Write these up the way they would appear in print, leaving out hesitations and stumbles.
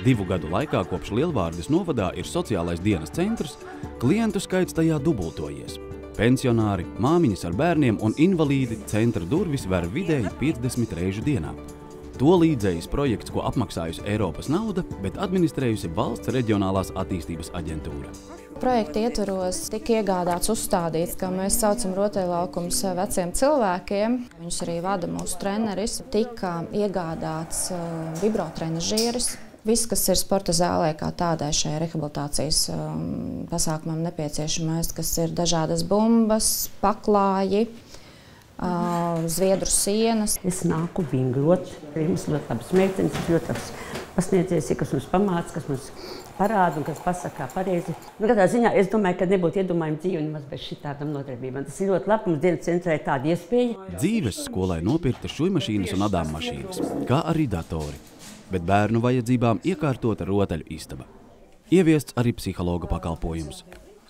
2 gadu laikā kopš Lielvārdes novadā ir sociālais dienas centrs, klientu skaits tajā dubultojies. Pensionāri, māmiņas ar bērniem un invalīdi centra durvis ver vidēji 50 reižu dienā. To līdzējis projekts, ko apmaksājusi Eiropas nauda, bet administrējusi Valsts reģionālās attīstības aģentūra. Projekta ietvaros tika iegādāts uzstādīts, ka mēs saucam rotaļlaukums veciem cilvēkiem. Viņus arī vada mūsu treneris. Tika iegādāts vibrotrenažieris. Viss, kas ir sporta zālē kā tādai šajā rehabilitācijas pasākumam nepieciešamais, kas ir dažādas bumbas, paklāji, zviedru sienas. Es nāku vingrot, mums ļoti labas meitenes, ļoti labas pasniedzējas, kas mums pamāca, kas mums parāda un kas pasaka pareizi. Katrā ziņā es domāju, ka nebūtu iedomājama dzīve nemaz bez šitādām nodarbībām. Tas ir ļoti labi, mums dienas centrā ir tāda iespēja. Dzīves skolai nopirkta šujmašīnas un adām mašīnas, kā arī datori, bet bērnu vajadzībām iekārtota rotaļu istaba. Ieviests arī psihologa pakalpojums.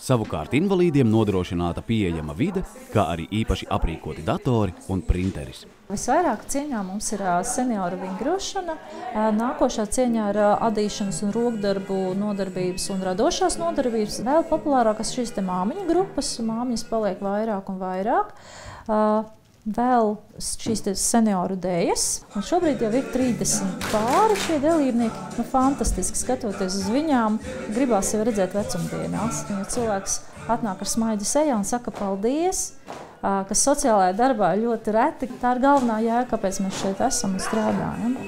Savukārt invalīdiem nodrošināta pieejama vide, kā arī īpaši aprīkoti datori un printeris. Visvairāk cieņā mums ir senioru vingrošana, nākošā cieņā ir adīšanas un rokdarbu nodarbības un radošās nodarbības. Vēl populārākas šīs te māmiņu grupas, māmiņas paliek vairāk un vairāk. Vēl šīs senioru dējas, un šobrīd jau ir 30 pāri šie dalībnieki. Fantastiski skatoties uz viņām, gribās sevi redzēt vecumdienās. Ja cilvēks atnāk ar smaidu sejā un saka paldies, kas sociālajā darbā ļoti reti. Tā ir galvenā jēga, kāpēc mēs šeit esam un strādājam.